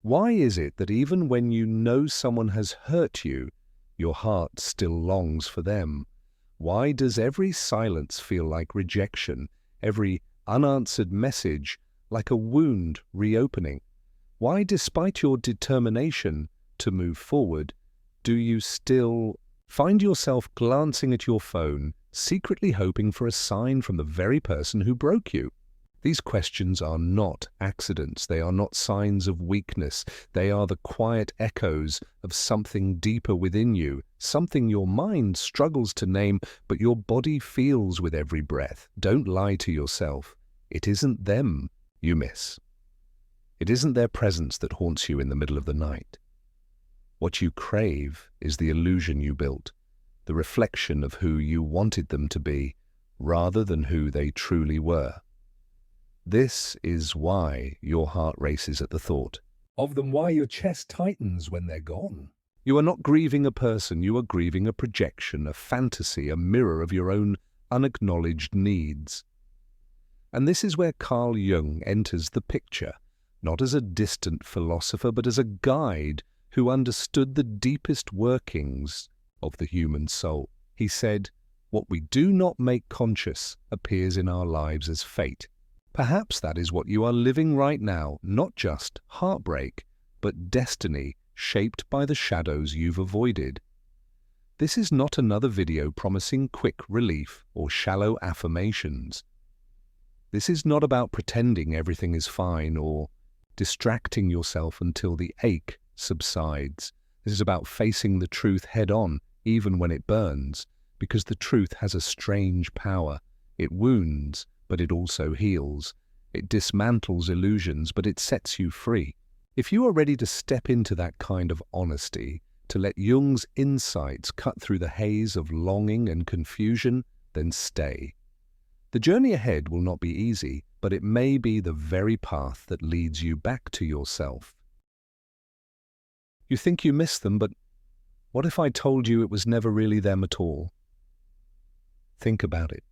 Why is it that even when you know someone has hurt you, your heart still longs for them? Why does every silence feel like rejection, every unanswered message like a wound reopening? Why, despite your determination to move forward, do you still find yourself glancing at your phone, secretly hoping for a sign from the very person who broke you? These questions are not accidents. They are not signs of weakness. They are the quiet echoes of something deeper within you, something your mind struggles to name, but your body feels with every breath. Don't lie to yourself. It isn't them you miss. It isn't their presence that haunts you in the middle of the night. What you crave is the illusion you built, the reflection of who you wanted them to be, rather than who they truly were. This is why your heart races at the thought of them, why your chest tightens when they're gone. You are not grieving a person, you are grieving a projection, a fantasy, a mirror of your own unacknowledged needs. And this is where Carl Jung enters the picture, not as a distant philosopher, but as a guide who understood the deepest workings of the human soul. He said, "What we do not make conscious appears in our lives as fate." Perhaps that is what you are living right now, not just heartbreak, but destiny shaped by the shadows you've avoided. This is not another video promising quick relief or shallow affirmations. This is not about pretending everything is fine or distracting yourself until the ache subsides. This is about facing the truth head-on, even when it burns, because the truth has a strange power. It wounds, but it also heals. It dismantles illusions, but it sets you free. If you are ready to step into that kind of honesty, to let Jung's insights cut through the haze of longing and confusion, then stay. The journey ahead will not be easy, but it may be the very path that leads you back to yourself. You think you miss them, but what if I told you it was never really them at all? Think about it.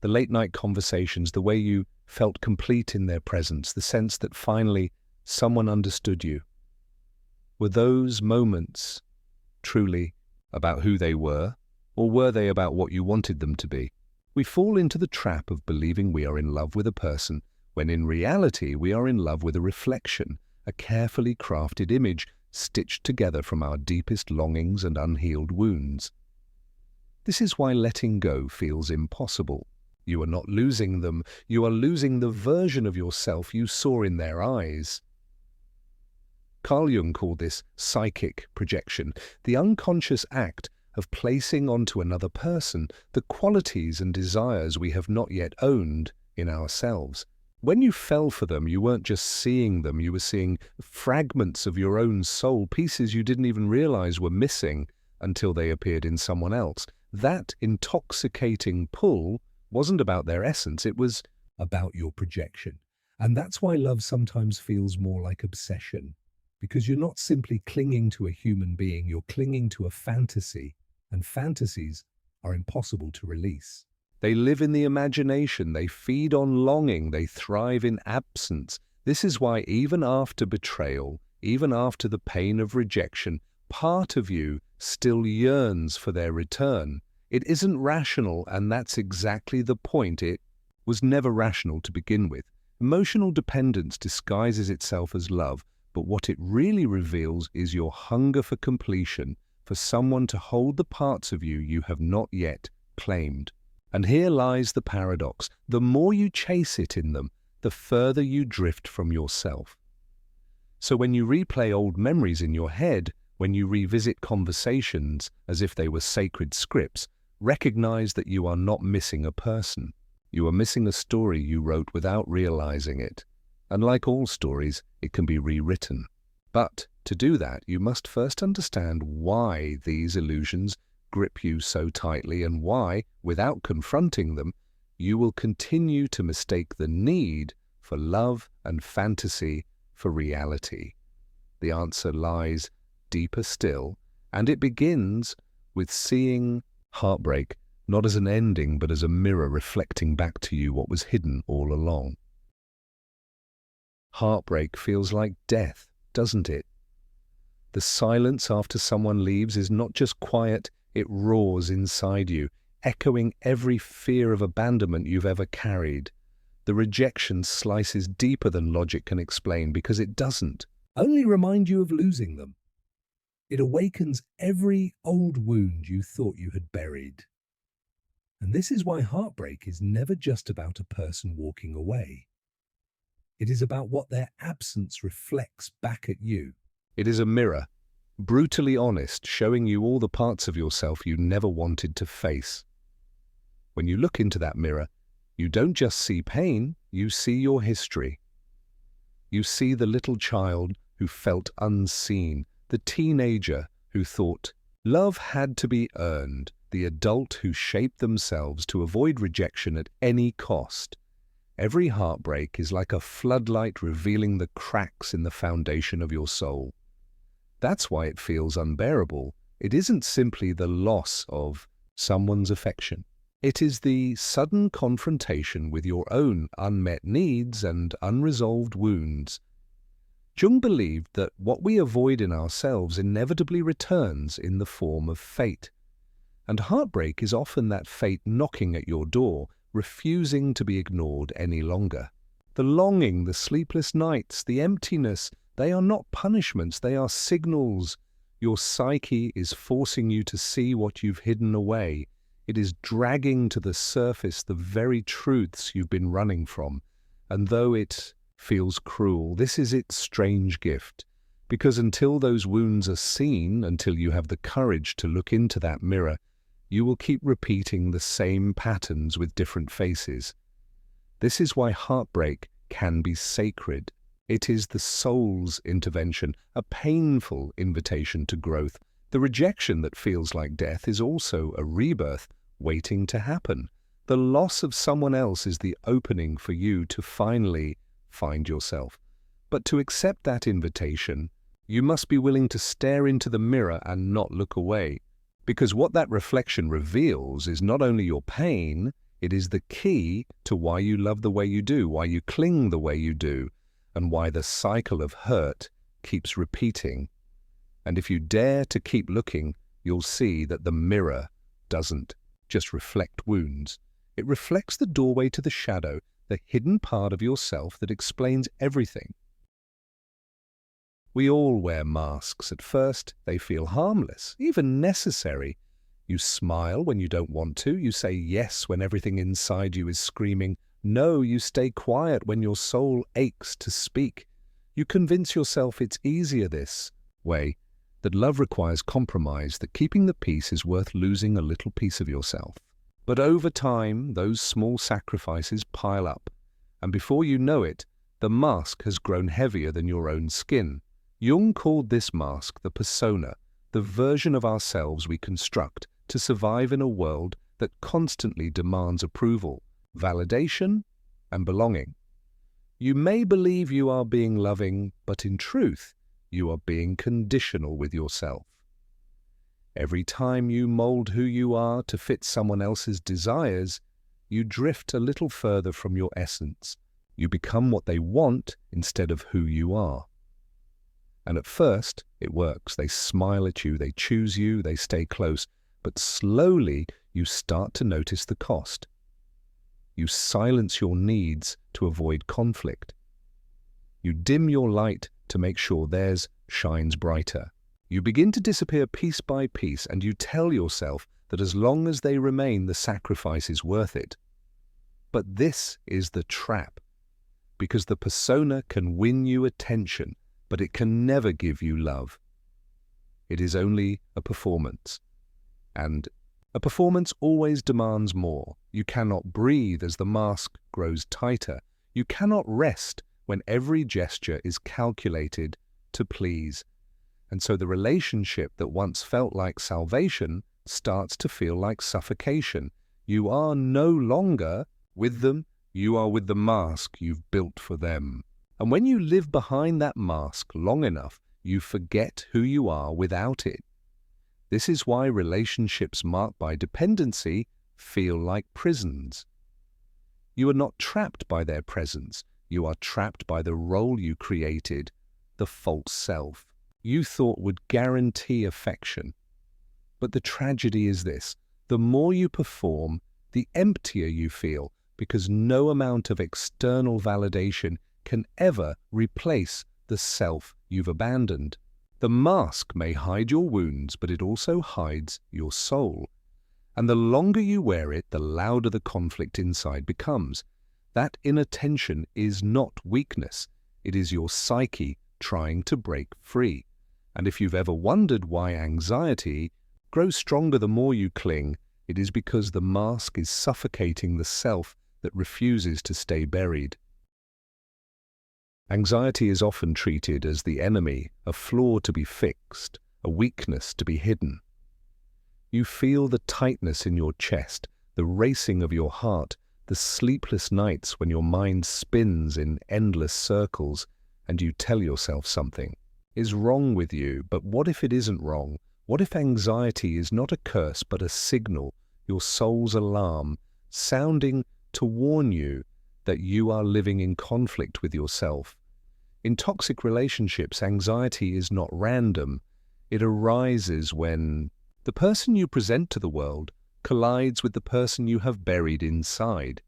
The late-night conversations, the way you felt complete in their presence, the sense that finally someone understood you. Were those moments truly about who they were, or were they about what you wanted them to be? We fall into the trap of believing we are in love with a person, when in reality we are in love with a reflection, a carefully crafted image stitched together from our deepest longings and unhealed wounds. This is why letting go feels impossible. You are not losing them, you are losing the version of yourself you saw in their eyes. Carl Jung called this psychic projection, the unconscious act of placing onto another person the qualities and desires we have not yet owned in ourselves. When you fell for them, you weren't just seeing them, you were seeing fragments of your own soul, pieces you didn't even realize were missing until they appeared in someone else. That intoxicating pull wasn't about their essence, it was about your projection. And that's why love sometimes feels more like obsession, because you're not simply clinging to a human being, you're clinging to a fantasy, and fantasies are impossible to release. They live in the imagination, they feed on longing, they thrive in absence. This is why even after betrayal, even after the pain of rejection, part of you still yearns for their return. It isn't rational, and that's exactly the point. It was never rational to begin with. Emotional dependence disguises itself as love, but what it really reveals is your hunger for completion, for someone to hold the parts of you you have not yet claimed. And here lies the paradox. The more you chase it in them, the further you drift from yourself. So when you replay old memories in your head, when you revisit conversations as if they were sacred scripts, recognize that you are not missing a person. You are missing a story you wrote without realizing it. And like all stories, it can be rewritten. But to do that, you must first understand why these illusions grip you so tightly and why, without confronting them, you will continue to mistake the need for love and fantasy for reality. The answer lies deeper still, and it begins with seeing heartbreak not as an ending but as a mirror reflecting back to you what was hidden all along. Heartbreak feels like death, doesn't it? The silence after someone leaves is not just quiet, it roars inside you, echoing every fear of abandonment you've ever carried. The rejection slices deeper than logic can explain because it doesn't only remind you of losing them. It awakens every old wound you thought you had buried. And this is why heartbreak is never just about a person walking away. It is about what their absence reflects back at you. It is a mirror, brutally honest, showing you all the parts of yourself you never wanted to face. When you look into that mirror, you don't just see pain, you see your history. You see the little child who felt unseen, the teenager who thought love had to be earned, the adult who shaped themselves to avoid rejection at any cost. Every heartbreak is like a floodlight revealing the cracks in the foundation of your soul. That's why it feels unbearable. It isn't simply the loss of someone's affection. It is the sudden confrontation with your own unmet needs and unresolved wounds. Jung believed that what we avoid in ourselves inevitably returns in the form of fate. And heartbreak is often that fate knocking at your door, refusing to be ignored any longer. The longing, the sleepless nights, the emptiness, they are not punishments, they are signals. Your psyche is forcing you to see what you've hidden away. It is dragging to the surface the very truths you've been running from. And though it feels cruel, this is its strange gift. Because until those wounds are seen, until you have the courage to look into that mirror, you will keep repeating the same patterns with different faces. This is why heartbreak can be sacred. It is the soul's intervention, a painful invitation to growth. The rejection that feels like death is also a rebirth waiting to happen. The loss of someone else is the opening for you to finally find yourself. But to accept that invitation, you must be willing to stare into the mirror and not look away. Because what that reflection reveals is not only your pain, it is the key to why you love the way you do, why you cling the way you do, and why the cycle of hurt keeps repeating. And if you dare to keep looking, you'll see that the mirror doesn't just reflect wounds. It reflects the doorway to the shadow, the hidden part of yourself that explains everything. We all wear masks. At first, they feel harmless, even necessary. You smile when you don't want to. You say yes when everything inside you is screaming no. You stay quiet when your soul aches to speak. You convince yourself it's easier this way, that love requires compromise, that keeping the peace is worth losing a little piece of yourself. But over time, those small sacrifices pile up, and before you know it, the mask has grown heavier than your own skin. Jung called this mask the persona, the version of ourselves we construct to survive in a world that constantly demands approval, validation, and belonging. You may believe you are being loving, but in truth, you are being conditional with yourself. Every time you mold who you are to fit someone else's desires, you drift a little further from your essence. You become what they want instead of who you are. And at first, it works. They smile at you, they choose you, they stay close. But slowly, you start to notice the cost. You silence your needs to avoid conflict. You dim your light to make sure theirs shines brighter. You begin to disappear piece by piece, and you tell yourself that as long as they remain, the sacrifice is worth it. But this is the trap, because the persona can win you attention, but it can never give you love. It is only a performance. And a performance always demands more. You cannot breathe as the mask grows tighter. You cannot rest when every gesture is calculated to please. And so the relationship that once felt like salvation starts to feel like suffocation. You are no longer with them, you are with the mask you've built for them. And when you live behind that mask long enough, you forget who you are without it. This is why relationships marked by dependency feel like prisons. You are not trapped by their presence. You are trapped by the role you created the false self you thought would guarantee affection. But the tragedy is this: the more you perform, the emptier you feel, because no amount of external validation can ever replace the self you've abandoned. The mask may hide your wounds, but it also hides your soul. And the longer you wear it, the louder the conflict inside becomes. That inner tension is not weakness. It is your psyche trying to break free. And if you've ever wondered why anxiety grows stronger the more you cling, it is because the mask is suffocating the self that refuses to stay buried. Anxiety is often treated as the enemy, a flaw to be fixed, a weakness to be hidden. You feel the tightness in your chest, the racing of your heart, the sleepless nights when your mind spins in endless circles, and you tell yourself something is wrong with you. But what if it isn't wrong? What if anxiety is not a curse but a signal, your soul's alarm, sounding to warn you that you are living in conflict with yourself? In toxic relationships, anxiety is not random. It arises when the person you present to the world collides with the person you have buried inside.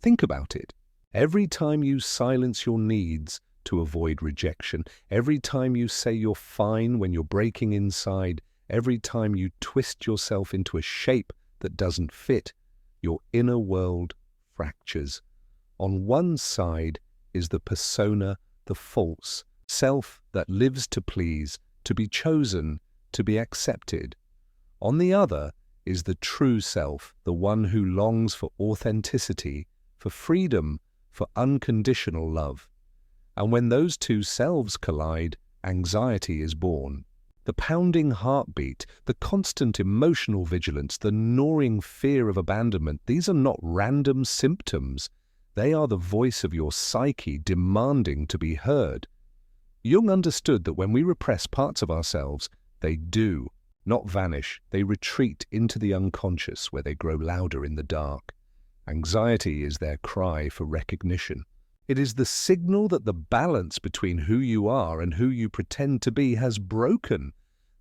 Think about it. Every time you silence your needs to avoid rejection, every time you say you're fine when you're breaking inside, every time you twist yourself into a shape that doesn't fit, your inner world fractures. On one side is the persona, the false self that lives to please, to be chosen, to be accepted. On the other is the true self, the one who longs for authenticity, for freedom, for unconditional love. And when those two selves collide, anxiety is born. The pounding heartbeat, the constant emotional vigilance, the gnawing fear of abandonment, these are not random symptoms. They are the voice of your psyche demanding to be heard. Jung understood that when we repress parts of ourselves, they do not vanish. They retreat into the unconscious, where they grow louder in the dark. Anxiety is their cry for recognition. It is the signal that the balance between who you are and who you pretend to be has broken.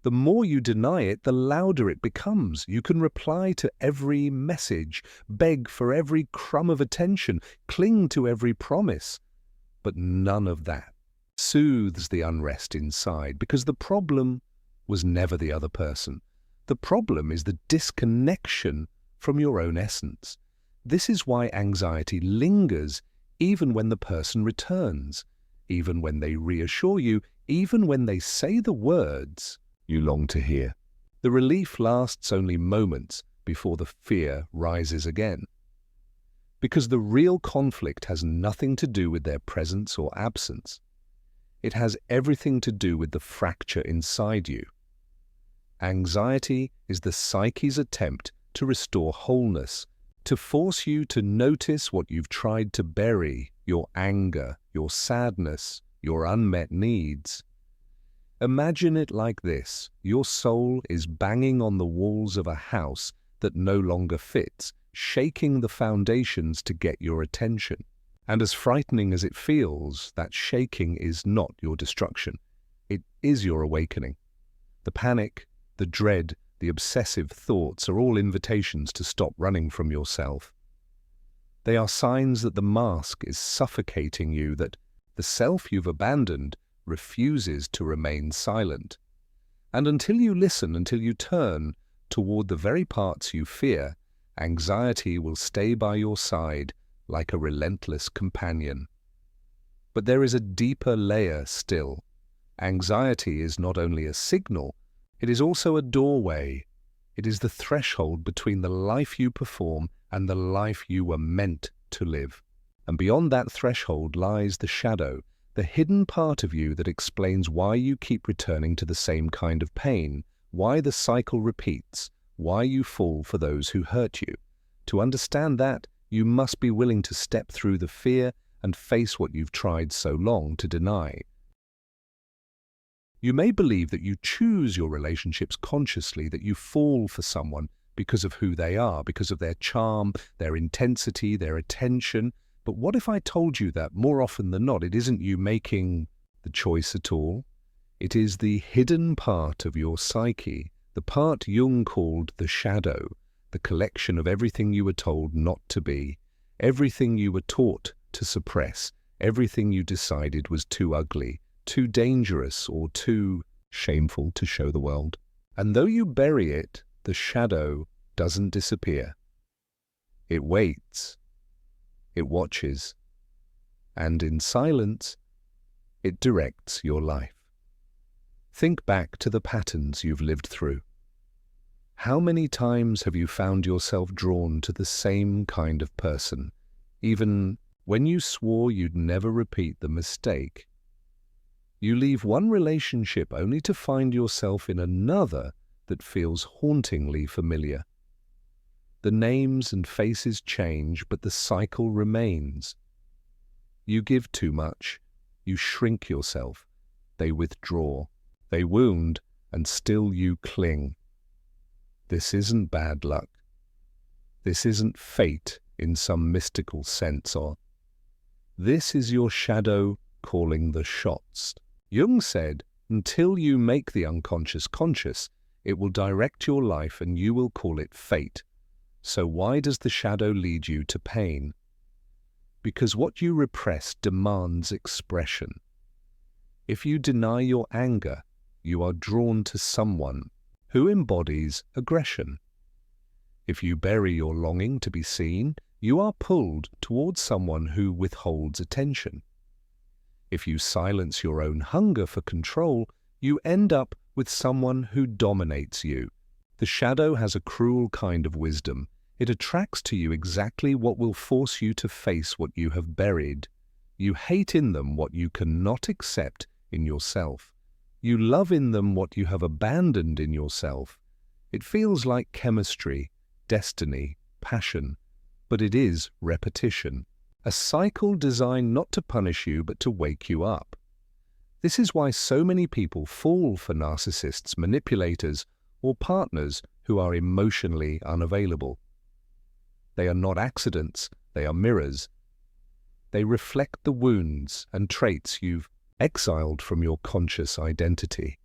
The more you deny it, the louder it becomes. You can reply to every message, beg for every crumb of attention, cling to every promise. But none of that soothes the unrest inside, because the problem was never the other person. The problem is the disconnection from your own essence. This is why anxiety lingers even when the person returns, even when they reassure you, even when they say the words you long to hear. The relief lasts only moments before the fear rises again. Because the real conflict has nothing to do with their presence or absence. It has everything to do with the fracture inside you. Anxiety is the psyche's attempt to restore wholeness, to force you to notice what you've tried to bury, your anger, your sadness, your unmet needs. Imagine it like this: your soul is banging on the walls of a house that no longer fits, shaking the foundations to get your attention. And as frightening as it feels, that shaking is not your destruction. It is your awakening. The panic, the dread, the obsessive thoughts are all invitations to stop running from yourself. They are signs that the mask is suffocating you, that the self you've abandoned refuses to remain silent. And until you listen, until you turn toward the very parts you fear, anxiety will stay by your side like a relentless companion. But there is a deeper layer still. Anxiety is not only a signal, it is also a doorway. It is the threshold between the life you perform and the life you were meant to live. And beyond that threshold lies the shadow, the hidden part of you that explains why you keep returning to the same kind of pain, why the cycle repeats, why you fall for those who hurt you. To understand that, you must be willing to step through the fear and face what you've tried so long to deny. You may believe that you choose your relationships consciously, that you fall for someone because of who they are, because of their charm, their intensity, their attention. But what if I told you that, more often than not, it isn't you making the choice at all. It is the hidden part of your psyche, the part Jung called the shadow, the collection of everything you were told not to be, everything you were taught to suppress, everything you decided was too ugly, too dangerous, or too shameful to show the world. And though you bury it, the shadow doesn't disappear. It waits, it watches, and in silence, it directs your life. Think back to the patterns you've lived through. How many times have you found yourself drawn to the same kind of person, even when you swore you'd never repeat the mistake? You leave one relationship only to find yourself in another that feels hauntingly familiar. The names and faces change, but the cycle remains. You give too much, you shrink yourself, they withdraw, they wound, and still you cling. This isn't bad luck. This isn't fate in some mystical sense, or this is your shadow calling the shots. Jung said, until you make the unconscious conscious, it will direct your life and you will call it fate. So why does the shadow lead you to pain? Because what you repress demands expression. If you deny your anger, you are drawn to someone who embodies aggression. If you bury your longing to be seen, you are pulled towards someone who withholds attention. If you silence your own hunger for control, you end up with someone who dominates you. The shadow has a cruel kind of wisdom. It attracts to you exactly what will force you to face what you have buried. You hate in them what you cannot accept in yourself. You love in them what you have abandoned in yourself. It feels like chemistry, destiny, passion, but it is repetition. A cycle designed not to punish you but to wake you up. This is why so many people fall for narcissists, manipulators, or partners who are emotionally unavailable. They are not accidents, they are mirrors. They reflect the wounds and traits you've exiled from your conscious identity.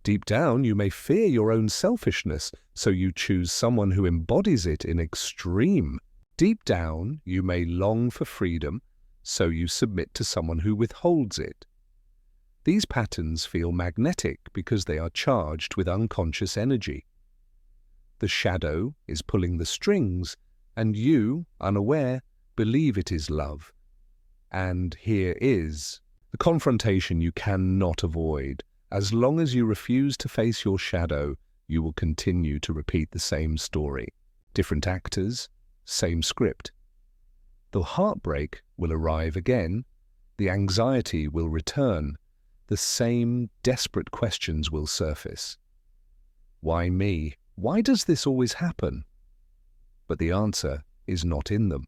Deep down, you may fear your own selfishness, so you choose someone who embodies it in extreme. Deep down, you may long for freedom, so you submit to someone who withholds it. These patterns feel magnetic because they are charged with unconscious energy. The shadow is pulling the strings, and you, unaware, believe it is love. And here is the confrontation you cannot avoid. As long as you refuse to face your shadow, you will continue to repeat the same story. Different actors, same script. The heartbreak will arrive again, the anxiety will return, the same desperate questions will surface. Why me? Why does this always happen? But the answer is not in them.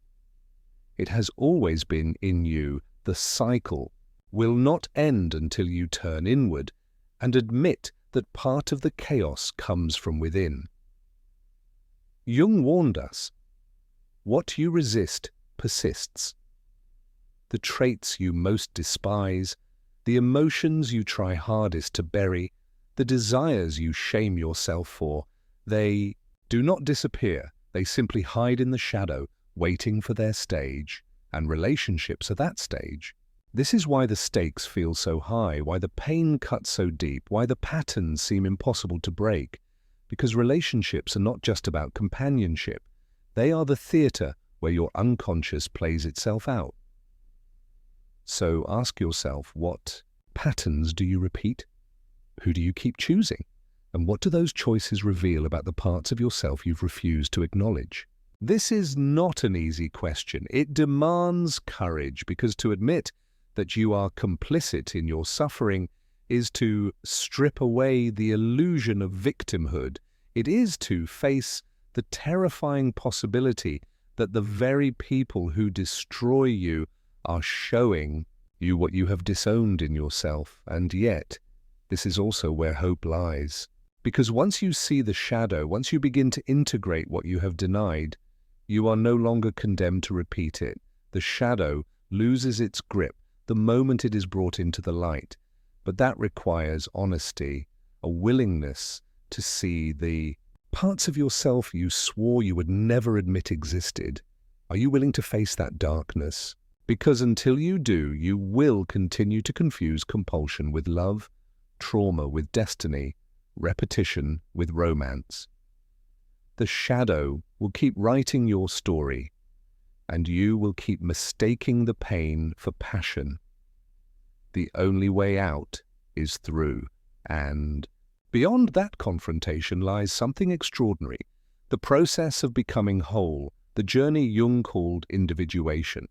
It has always been in you. The cycle will not end until you turn inward and admit that part of the chaos comes from within. Jung warned us, what you resist persists. The traits you most despise, the emotions you try hardest to bury, the desires you shame yourself for, they do not disappear. They simply hide in the shadow, waiting for their stage, and relationships are that stage. This is why the stakes feel so high, why the pain cuts so deep, why the patterns seem impossible to break. Because relationships are not just about companionship. They are the theater where your unconscious plays itself out. So ask yourself, what patterns do you repeat? Who do you keep choosing? And what do those choices reveal about the parts of yourself you've refused to acknowledge? This is not an easy question. It demands courage, because to admit that you are complicit in your suffering is to strip away the illusion of victimhood. It is to face the terrifying possibility that the very people who destroy you are showing you what you have disowned in yourself. And yet, this is also where hope lies. Because once you see the shadow, once you begin to integrate what you have denied, you are no longer condemned to repeat it. The shadow loses its grip the moment it is brought into the light. But that requires honesty, a willingness to see the parts of yourself you swore you would never admit existed. Are you willing to face that darkness? Because until you do, you will continue to confuse compulsion with love, trauma with destiny, repetition with romance. The shadow will keep writing your story, and you will keep mistaking the pain for passion. The only way out is through, and beyond that confrontation lies something extraordinary, the process of becoming whole, the journey Jung called individuation.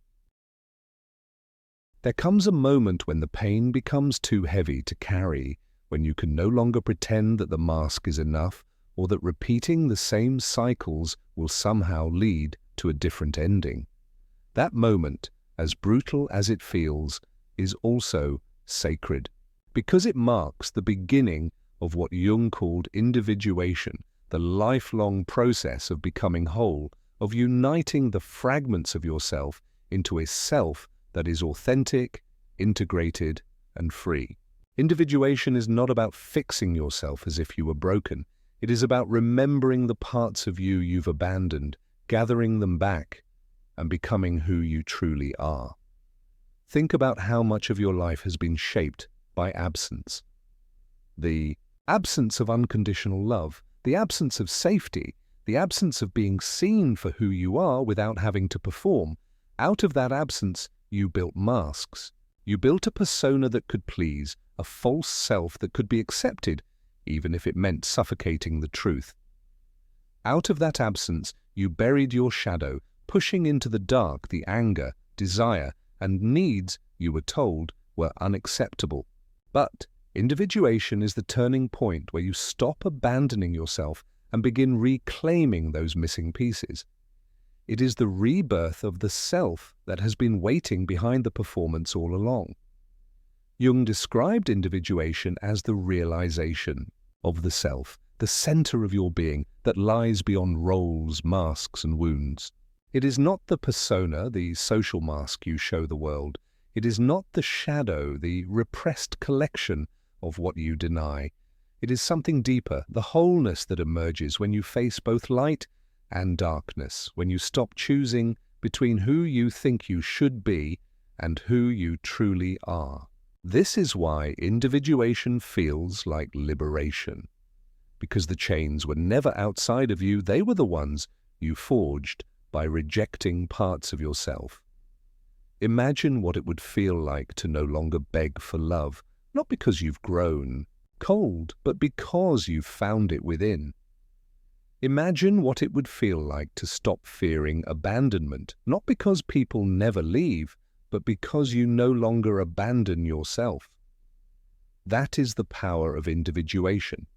There comes a moment when the pain becomes too heavy to carry, when you can no longer pretend that the mask is enough, or that repeating the same cycles will somehow lead to a different ending. That moment, as brutal as it feels, is also sacred, because it marks the beginning of what Jung called individuation, the lifelong process of becoming whole, of uniting the fragments of yourself into a self that is authentic, integrated, and free. Individuation is not about fixing yourself as if you were broken. It is about remembering the parts of you you've abandoned, gathering them back, and becoming who you truly are. Think about how much of your life has been shaped by absence. The absence of unconditional love, the absence of safety, the absence of being seen for who you are without having to perform. Out of that absence, you built masks. You built a persona that could please, a false self that could be accepted, even if it meant suffocating the truth. Out of that absence, you buried your shadow, pushing into the dark the anger, desire, and needs you were told were unacceptable. But individuation is the turning point where you stop abandoning yourself and begin reclaiming those missing pieces. It is the rebirth of the self that has been waiting behind the performance all along. Jung described individuation as the realization of the self, the center of your being that lies beyond roles, masks, and wounds. It is not the persona, the social mask you show the world. It is not the shadow, the repressed collection of what you deny. It is something deeper, the wholeness that emerges when you face both light and darkness, when you stop choosing between who you think you should be and who you truly are. This is why individuation feels like liberation. Because the chains were never outside of you, they were the ones you forged by rejecting parts of yourself. Imagine what it would feel like to no longer beg for love, not because you've grown cold, but because you've found it within. Imagine what it would feel like to stop fearing abandonment, not because people never leave, but because you no longer abandon yourself. That is the power of individuation.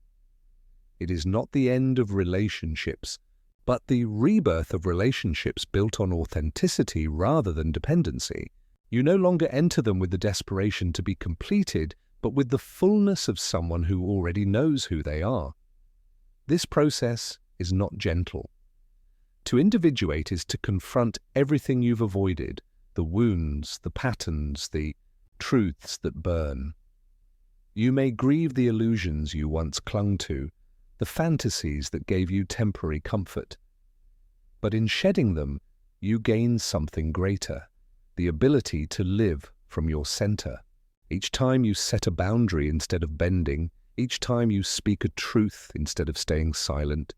It is not the end of relationships, but the rebirth of relationships built on authenticity rather than dependency. You no longer enter them with the desperation to be completed, but with the fullness of someone who already knows who they are. This process is not gentle. To individuate is to confront everything you've avoided, the wounds, the patterns, the truths that burn. You may grieve the illusions you once clung to, the fantasies that gave you temporary comfort. But in shedding them, you gain something greater, the ability to live from your center. Each time you set a boundary instead of bending, each time you speak a truth instead of staying silent,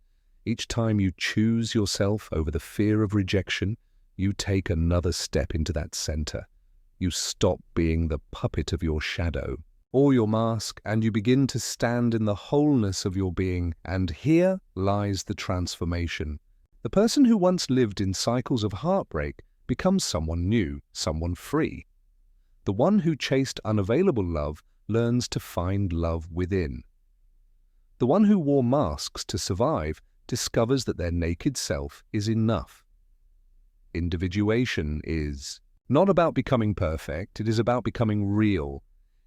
each time you choose yourself over the fear of rejection, you take another step into that center. You stop being the puppet of your shadow or your mask, and you begin to stand in the wholeness of your being. And here lies the transformation. The person who once lived in cycles of heartbreak becomes someone new, someone free. The one who chased unavailable love learns to find love within. The one who wore masks to survive discovers that their naked self is enough. Individuation is not about becoming perfect, it is about becoming real.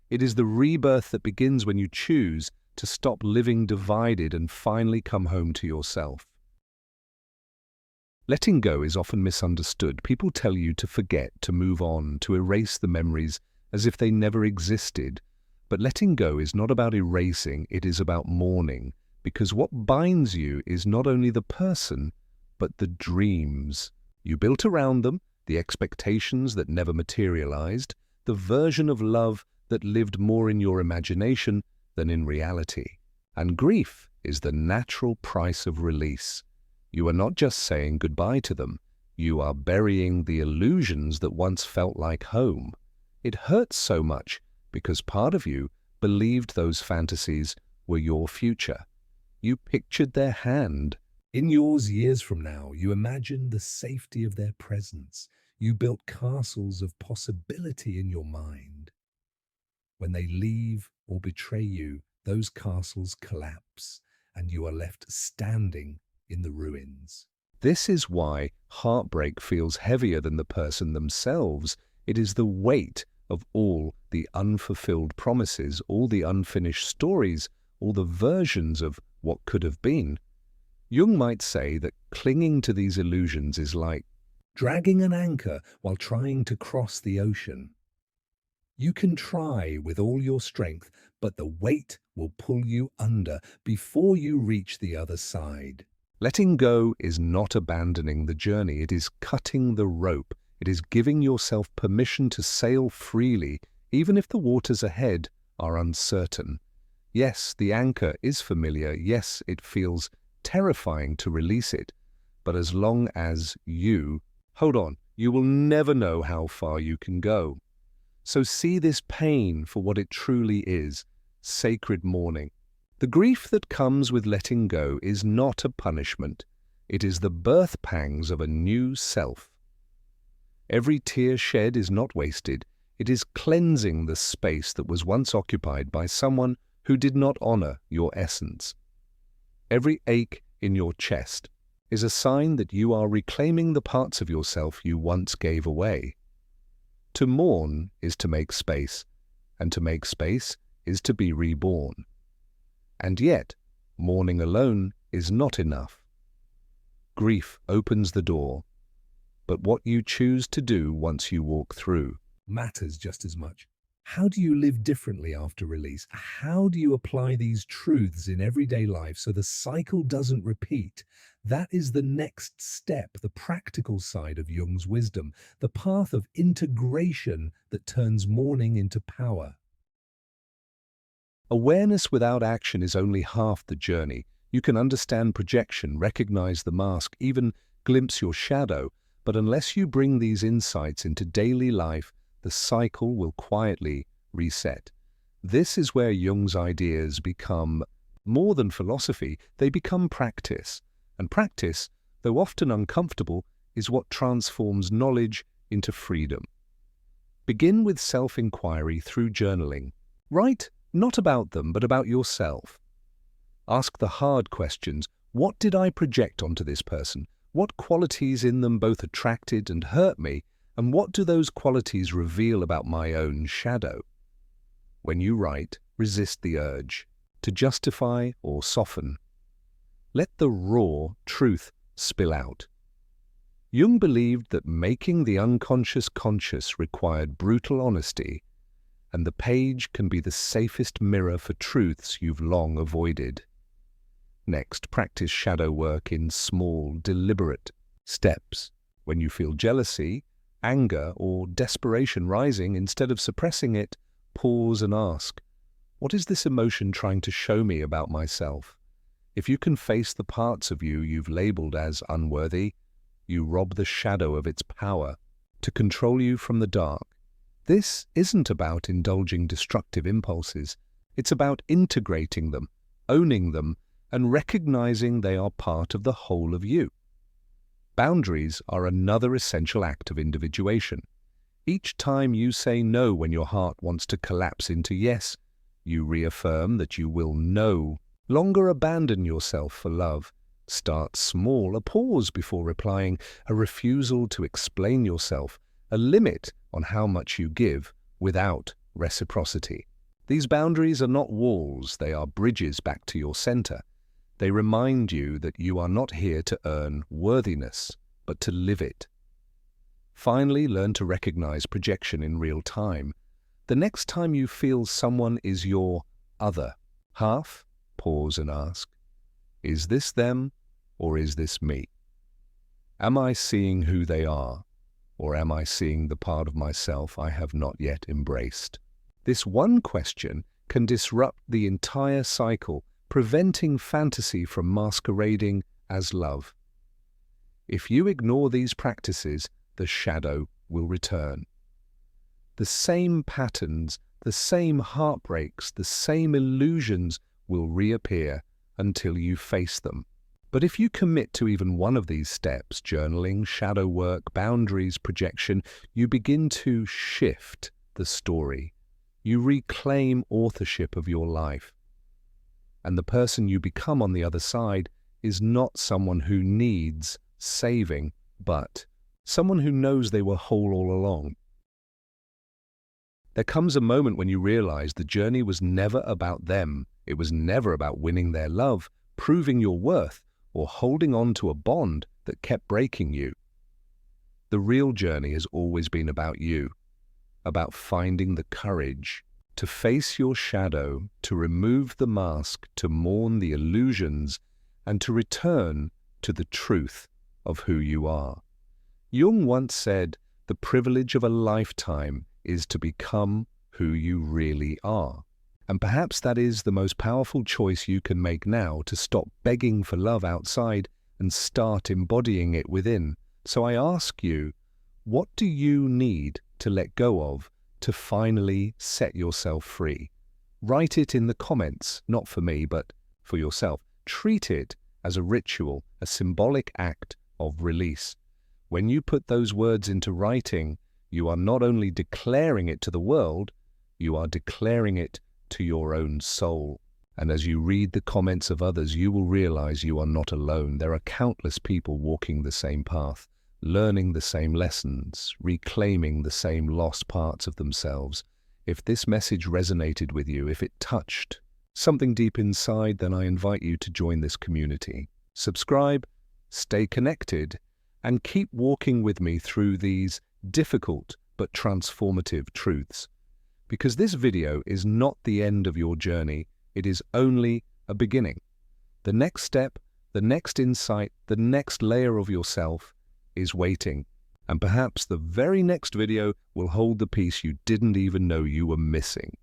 It is the rebirth that begins when you choose to stop living divided and finally come home to yourself. Letting go is often misunderstood. People tell you to forget, to move on, to erase the memories as if they never existed. But letting go is not about erasing, it is about mourning, because what binds you is not only the person, but the dreams you built around them, the expectations that never materialized, the version of love that lived more in your imagination than in reality. And grief is the natural price of release. You are not just saying goodbye to them, you are burying the illusions that once felt like home. It hurts so much because part of you believed those fantasies were your future. You pictured their hand in yours years from now. You imagined the safety of their presence. You built castles of possibility in your mind. When they leave or betray you, those castles collapse and you are left standing in the ruins. This is why heartbreak feels heavier than the person themselves. It is the weight of all the unfulfilled promises, all the unfinished stories, all the versions of what could have been. Jung might say that clinging to these illusions is like dragging an anchor while trying to cross the ocean. You can try with all your strength, but the weight will pull you under before you reach the other side. Letting go is not abandoning the journey, it is cutting the rope. It is giving yourself permission to sail freely, even if the waters ahead are uncertain. Yes, the anchor is familiar. Yes, it feels terrifying to release it. But as long as you hold on, you will never know how far you can go. So see this pain for what it truly is, sacred mourning. The grief that comes with letting go is not a punishment. It is the birth pangs of a new self. Every tear shed is not wasted. It is cleansing the space that was once occupied by someone who did not honor your essence. Every ache in your chest is a sign that you are reclaiming the parts of yourself you once gave away. To mourn is to make space, and to make space is to be reborn. And yet, mourning alone is not enough. Grief opens the door, but what you choose to do once you walk through matters just as much. How do you live differently after release? How do you apply these truths in everyday life so the cycle doesn't repeat? That is the next step, the practical side of Jung's wisdom, the path of integration that turns mourning into power. Awareness without action is only half the journey. You can understand projection, recognize the mask, even glimpse your shadow, but unless you bring these insights into daily life, the cycle will quietly reset. This is where Jung's ideas become more than philosophy, they become practice. And practice, though often uncomfortable, is what transforms knowledge into freedom. Begin with self-inquiry through journaling. Write not about them, but about yourself. Ask the hard questions. What did I project onto this person? What qualities in them both attracted and hurt me? And what do those qualities reveal about my own shadow? When you write, resist the urge to justify or soften. Let the raw truth spill out. Jung believed that making the unconscious conscious required brutal honesty, and the page can be the safest mirror for truths you've long avoided. Next, practice shadow work in small, deliberate steps. When you feel jealousy, anger, or desperation rising, instead of suppressing it, pause and ask, what is this emotion trying to show me about myself? If you can face the parts of you you've labeled as unworthy, you rob the shadow of its power to control you from the dark. This isn't about indulging destructive impulses. It's about integrating them, owning them, and recognizing they are part of the whole of you. Boundaries are another essential act of individuation. Each time you say no when your heart wants to collapse into yes, you reaffirm that you will no longer abandon yourself for love. Start small, a pause before replying, a refusal to explain yourself, a limit on how much you give without reciprocity. These boundaries are not walls, they are bridges back to your center. They remind you that you are not here to earn worthiness, but to live it. Finally, learn to recognize projection in real time. The next time you feel someone is your other half, pause and ask, is this them or is this me? Am I seeing who they are, or am I seeing the part of myself I have not yet embraced? This one question can disrupt the entire cycle, preventing fantasy from masquerading as love. If you ignore these practices, the shadow will return. The same patterns, the same heartbreaks, the same illusions will reappear until you face them. But if you commit to even one of these steps, journaling, shadow work, boundaries, projection, you begin to shift the story. You reclaim authorship of your life. And the person you become on the other side is not someone who needs saving, but someone who knows they were whole all along. There comes a moment when you realize the journey was never about them. It was never about winning their love, proving your worth, or holding on to a bond that kept breaking you. The real journey has always been about you, about finding the courage to face your shadow, to remove the mask, to mourn the illusions, and to return to the truth of who you are. Jung once said, "The privilege of a lifetime is to become who you really are." And perhaps that is the most powerful choice you can make now, to stop begging for love outside and start embodying it within. So I ask you, what do you need to let go of to finally set yourself free? Write it in the comments, not for me, but for yourself. Treat it as a ritual, a symbolic act of release. When you put those words into writing, you are not only declaring it to the world, you are declaring it to your own soul. And as you read the comments of others, you will realize you are not alone. There are countless people walking the same path, learning the same lessons, reclaiming the same lost parts of themselves. If this message resonated with you, if it touched something deep inside, then I invite you to join this community. Subscribe, stay connected, and keep walking with me through these difficult but transformative truths. Because this video is not the end of your journey, it is only a beginning. The next step, the next insight, the next layer of yourself is waiting. And perhaps the very next video will hold the piece you didn't even know you were missing.